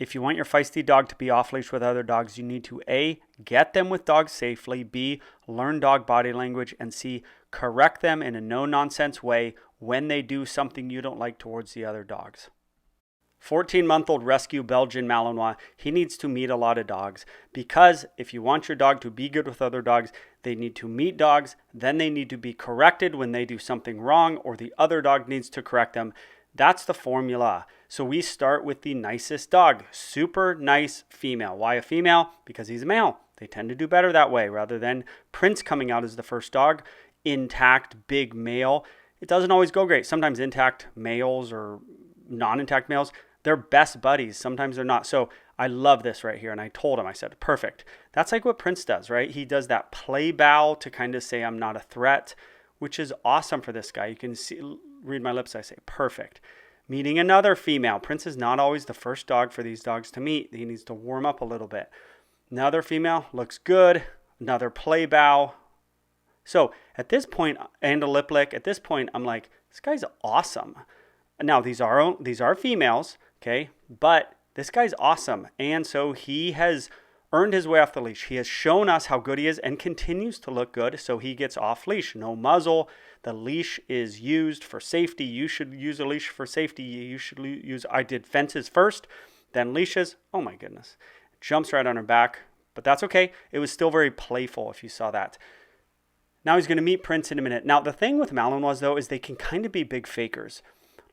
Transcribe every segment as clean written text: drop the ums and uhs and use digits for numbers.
If you want your feisty dog to be off leash with other dogs, you need to A, get them with dogs safely, B, learn dog body language, and C, correct them in a no-nonsense way when they do something you don't like towards the other dogs. 14-month-old rescue Belgian Malinois, he needs to meet a lot of dogs, because if you want your dog to be good with other dogs, they need to meet dogs, then they need to be corrected when they do something wrong or the other dog needs to correct them. That's the formula. So we start with the nicest dog, super nice female. Why a female? Because he's a male. They tend to do better that way rather than Prince coming out as the first dog, intact, big male. It doesn't always go great. Sometimes intact males or non-intact males, they're best buddies. Sometimes they're not. So I love this right here. And I told him, I said, perfect. That's like what Prince does, right? He does that play bow to kind of say, I'm not a threat, which is awesome for this guy. You can see, read my lips. I say, perfect. Meeting another female. Prince is not always the first dog for these dogs to meet. He needs to warm up a little bit. Another female, looks good. Another play bow. So at this point, and a lip lick, at this point, I'm like, this guy's awesome. Now, these are females, okay? But this guy's awesome. And so he has earned his way off the leash. He has shown us how good he is and continues to look good. So he gets off leash, no muzzle. The leash is used for safety. You should use a leash for safety. You should use, I did fences first, then leashes. Oh my goodness. Jumps right on her back, but that's okay. It was still very playful if you saw that. Now he's going to meet Prince in a minute. Now the thing with Malinois though is they can kind of be big fakers.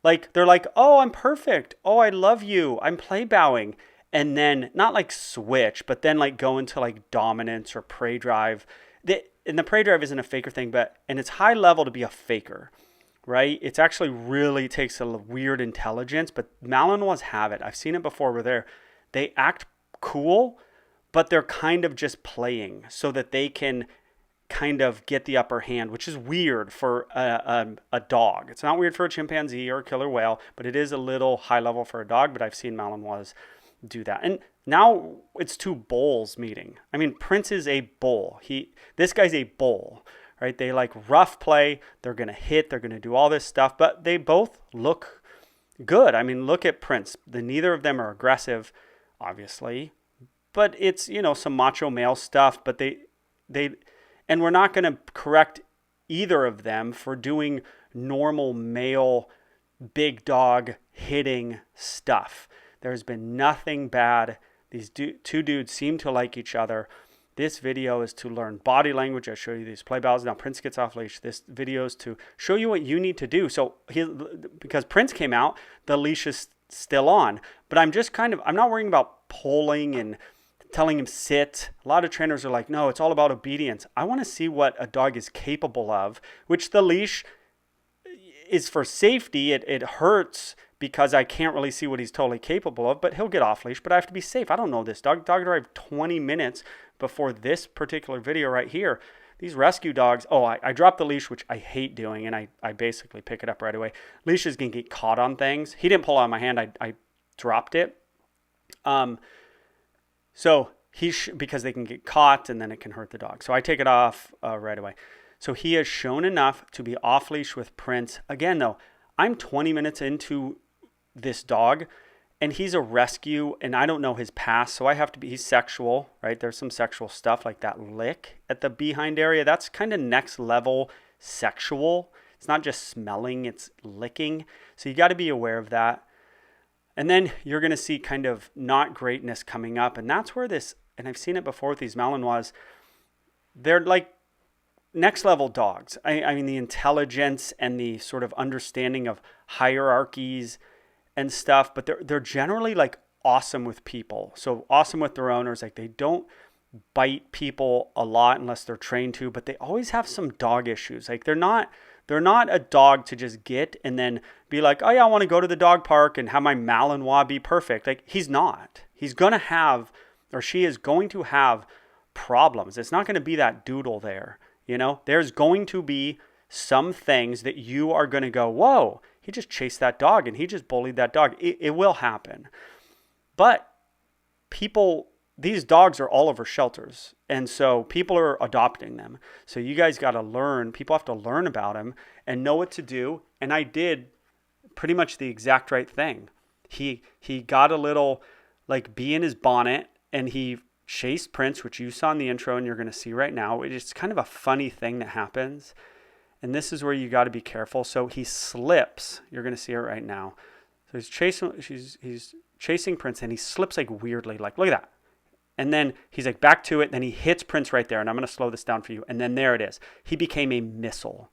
Like they're like, oh, I'm perfect. Oh, I love you. I'm play bowing. And then not like switch, but then like go into like dominance or prey drive. And the prey drive isn't a faker thing, and it's high level to be a faker, right? It's actually really takes a weird intelligence, but Malinois have it. I've seen it before where they act cool, but they're kind of just playing so that they can kind of get the upper hand, which is weird for a dog. It's not weird for a chimpanzee or a killer whale, but it is a little high level for a dog, but I've seen Malinois do that. And now it's two bulls meeting. I mean, Prince is a bull. This guy's a bull, right? They like rough play. They're going to hit. They're going to do all this stuff, but they both look good. I mean, look at Prince. Neither of them are aggressive, obviously, but it's, some macho male stuff, but and we're not going to correct either of them for doing normal male big dog hitting stuff. There's been nothing bad. These two dudes seem to like each other. This video is to learn body language. I show you these play bows. Now Prince gets off leash. This video is to show you what you need to do. So because Prince came out, the leash is still on. But I'm not worrying about pulling and telling him sit. A lot of trainers are like, no, it's all about obedience. I want to see what a dog is capable of, which the leash is for safety. It hurts because I can't really see what he's totally capable of, but he'll get off leash, but I have to be safe. I don't know this dog. Dog arrived 20 minutes before this particular video right here. These rescue dogs, I dropped the leash, which I hate doing, and I basically pick it up right away. Leash is going to get caught on things. He didn't pull out of my hand. I dropped it. So because they can get caught and then it can hurt the dog. So I take it off right away. So he has shown enough to be off leash with Prince. Again, though, I'm 20 minutes into this dog and he's a rescue and I don't know his past. So he's sexual, right? There's some sexual stuff like that lick at the behind area. That's kind of next level sexual. It's not just smelling, it's licking. So you got to be aware of that. And then you're going to see kind of not greatness coming up. And that's where and I've seen it before with these Malinois, they're like next level dogs. I mean, the intelligence and the sort of understanding of hierarchies and stuff, but they're generally like awesome with people. So awesome with their owners. Like they don't bite people a lot unless they're trained to, but they always have some dog issues. Like they're not a dog to just get and then be like, oh yeah, I want to go to the dog park and have my Malinois be perfect. Like he's not. He's going to have, or she is going to have problems. It's not going to be that doodle there. There's going to be some things that you are going to go, whoa, he just chased that dog and he just bullied that dog. It will happen. But these dogs are all over shelters. And so people are adopting them. So you guys got to learn. People have to learn about them and know what to do. And I did pretty much the exact right thing. He got a little like be in his bonnet, and he chased Prince, which you saw in the intro and you're going to see right now. It's kind of a funny thing that happens. And this is where you got to be careful. So he slips. You're going to see it right now. So he's chasing Prince, and he slips like weirdly. Like, look at that. And then he's like back to it. Then he hits Prince right there. And I'm going to slow this down for you. And then there it is. He became a missile.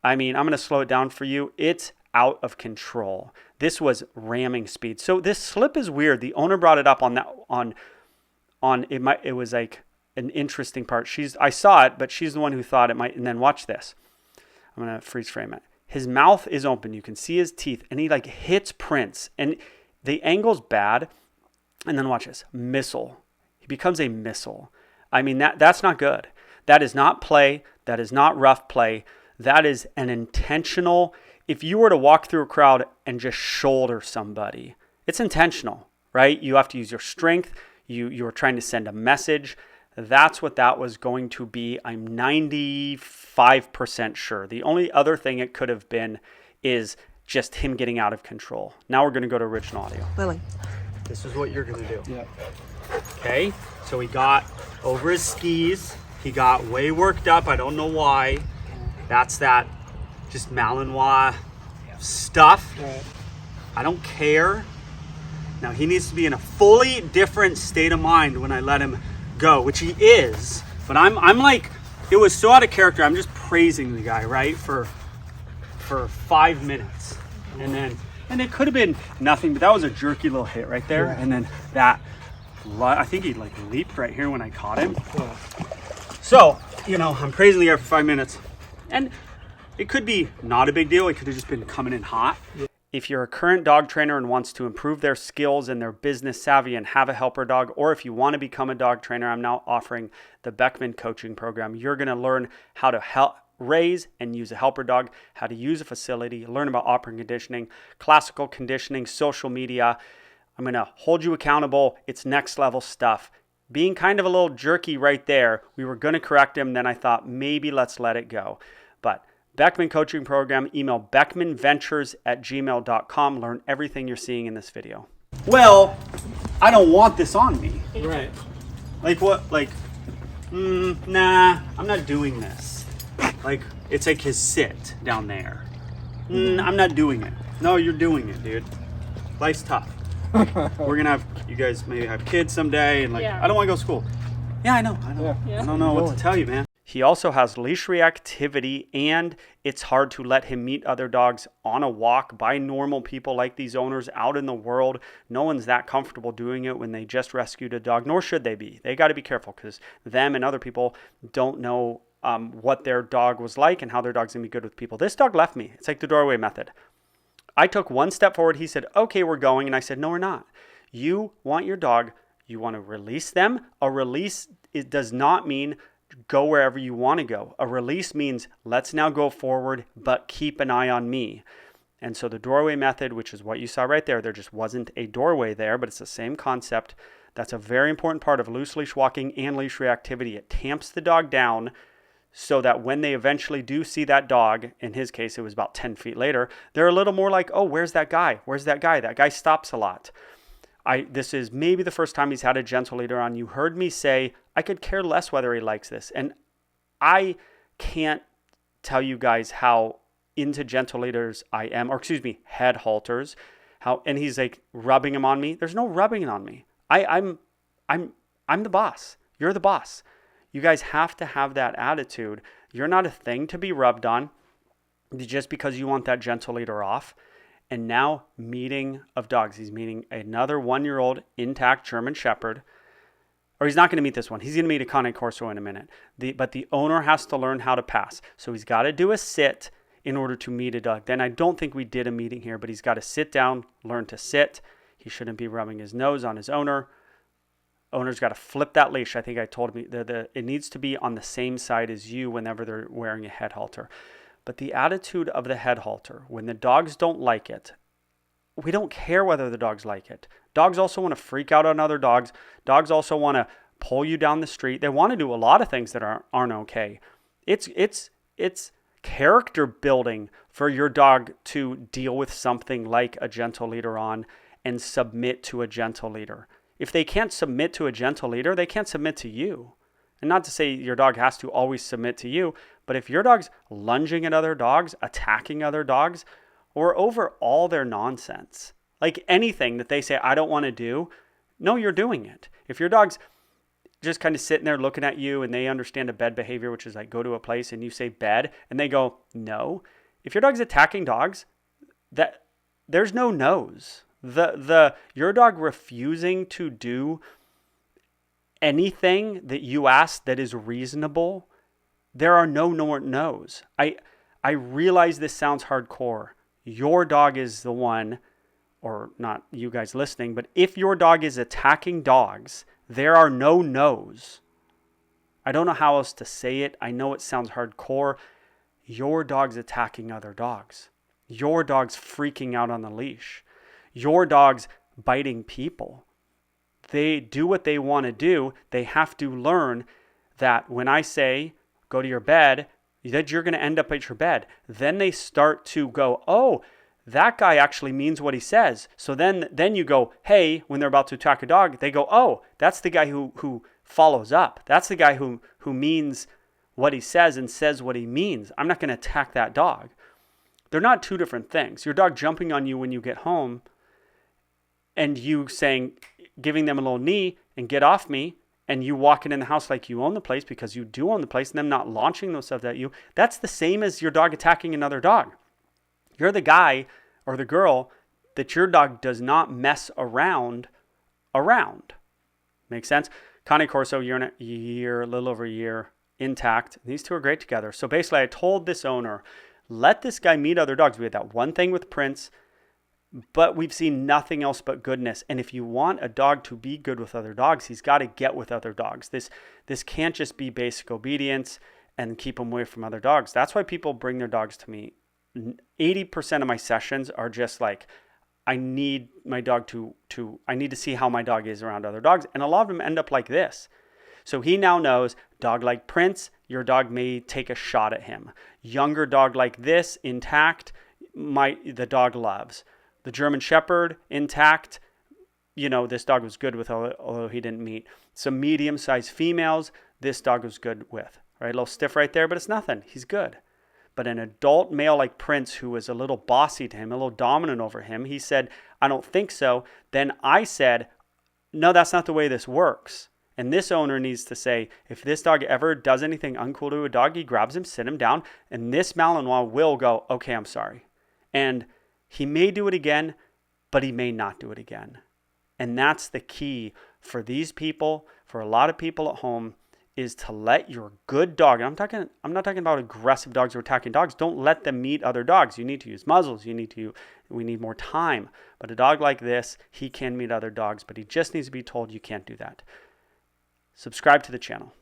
I mean, I'm going to slow it down for you. It's out of control. This was ramming speed. So this slip is weird. The owner brought it up on that it was like an interesting part. I saw it, but she's the one who thought it might. And then watch this. I'm going to freeze frame it. His mouth is open. You can see his teeth, and he like hits Prince, and the angle's bad. And then watch this. Missile. He becomes a missile. I mean, that's not good. That is not play. That is not rough play. That is an intentional. If you were to walk through a crowd and just shoulder somebody, it's intentional, right? You have to use your strength. You're trying to send a message. That's what that was going to be. I'm 95% sure. The only other thing it could have been is just him getting out of control. Now we're going to go to original audio. Lily. This is what you're going to do. Yeah. Okay? So he got over his skis. He got way worked up. I don't know why. That's that just Malinois stuff. Right. I don't care. Now he needs to be in a fully different state of mind when I let him go, which he is. But I'm like, it was so out of character. I'm just praising the guy, right? For 5 minutes. And it could have been nothing, but that was a jerky little hit right there. Yeah. And then that, I think he like leaped right here when I caught him. Yeah. So, I'm praising the guy for 5 minutes. And it could be not a big deal. It could have just been coming in hot. Yeah. If you're a current dog trainer and wants to improve their skills and their business savvy and have a helper dog, or if you want to become a dog trainer, I'm now offering the Beckman coaching program. You're going to learn how to raise and use a helper dog, how to use a facility, learn about operant conditioning, classical conditioning, social media. I'm going to hold you accountable. It's next level stuff. Being kind of a little jerky right there, we were going to correct him. Then I thought maybe let's let it go. But Beckman coaching program, email beckmanventures@gmail.com. Learn everything you're seeing in this video. Well, I don't want this on me. Right. Like what? Like, nah, I'm not doing this. Like, it's like his sit down there. I'm not doing it. No, you're doing it, dude. Life's tough. We're gonna have, you guys maybe have kids someday, and I don't want to go to school. Yeah, I know. Yeah. I don't know what to tell you, man. He also has leash reactivity, and it's hard to let him meet other dogs on a walk by normal people like these owners out in the world. No one's that comfortable doing it when they just rescued a dog, nor should they be. They got to be careful because them and other people don't know what their dog was like and how their dog's going to be good with people. This dog left me. It's like the doorway method. I took one step forward. He said, okay, we're going. And I said, no, we're not. You want your dog. You want to release them. A release, it does not mean go wherever you want to go. A release means let's now go forward, but keep an eye on me. And so the doorway method, which is what you saw right there just wasn't a doorway there, but it's the same concept. That's a very important part of loose leash walking and leash reactivity. It tamps the dog down so that when they eventually do see that dog, in his case, it was about 10 feet later, they're a little more like, oh, where's that guy? Where's that guy? That guy stops a lot. This is maybe the first time he's had a gentle leader on. You heard me say, I could care less whether he likes this. And I can't tell you guys how into gentle leaders I am, or excuse me, head halters. And he's like rubbing him on me. There's no rubbing it on me. I'm the boss. You're the boss. You guys have to have that attitude. You're not a thing to be rubbed on just because you want that gentle leader off. And now, meeting of dogs. He's meeting another 1-year-old intact German Shepherd. Or he's not going to meet this one. He's going to meet a Cane Corso in a minute. But the owner has to learn how to pass. So he's got to do a sit in order to meet a dog. Then I don't think we did a meeting here, but he's got to sit down, learn to sit. He shouldn't be rubbing his nose on his owner. Owner's got to flip that leash. I think I told him it needs to be on the same side as you whenever they're wearing a head halter. But the attitude of the head halter, when the dogs don't like it, we don't care whether the dogs like it. Dogs also want to freak out on other dogs. Dogs also want to pull you down the street. They want to do a lot of things that aren't okay. It's character building for your dog to deal with something like a gentle leader on and submit to a gentle leader. If they can't submit to a gentle leader, they can't submit to you. And not to say your dog has to always submit to you, but if your dog's lunging at other dogs, attacking other dogs, or over all their nonsense, like anything that they say, I don't want to do, no, you're doing it. If your dog's just kind of sitting there looking at you and they understand a bed behavior, which is like go to a place and you say bed and they go, no. If your dog's attacking dogs, that there's no no's. Your dog refusing to do anything that you ask that is reasonable, there are no no's. I realize this sounds hardcore. Your dog is the one, or not you guys listening, but if your dog is attacking dogs, there are no no's. I don't know how else to say it. I know it sounds hardcore. Your dog's attacking other dogs. Your dog's freaking out on the leash. Your dog's biting people. They do what they want to do. They have to learn that when I say, go to your bed, that you're going to end up at your bed. Then they start to go, oh, that guy actually means what he says. So then you go, hey, when they're about to attack a dog, they go, oh, that's the guy who follows up. That's the guy who means what he says and says what he means. I'm not going to attack that dog. They're not two different things. Your dog jumping on you when you get home and you saying, giving them a little knee and get off me, and you walking in the house like you own the place because you do own the place, and them not launching themselves at you, that's the same as your dog attacking another dog. You're the guy or the girl that your dog does not mess around. Make sense? Cane Corso, a little over a year, intact. These two are great together. So basically, I told this owner, let this guy meet other dogs. We had that one thing with Prince, but we've seen nothing else but goodness. And if you want a dog to be good with other dogs, he's got to get with other dogs. This can't just be basic obedience and keep them away from other dogs. That's why people bring their dogs to me. 80% of my sessions are just like, I need my dog I need to see how my dog is around other dogs. And a lot of them end up like this. So he now knows, dog like Prince, your dog may take a shot at him. Younger dog like this, intact, the dog loves. The German Shepherd, intact, this dog was good with, although he didn't meet. Some medium-sized females, this dog was good with. Right, a little stiff right there, but it's nothing. He's good. But an adult male like Prince, who was a little bossy to him, a little dominant over him, he said, I don't think so. Then I said, no, that's not the way this works. And this owner needs to say, if this dog ever does anything uncool to a dog, he grabs him, sit him down, and this Malinois will go, okay, I'm sorry. And he may do it again, but he may not do it again. And that's the key for these people, for a lot of people at home, is to let your good dog, and I'm not talking about aggressive dogs or attacking dogs. Don't let them meet other dogs. You need to use muzzles. We need more time. But a dog like this, he can meet other dogs, but he just needs to be told you can't do that. Subscribe to the channel.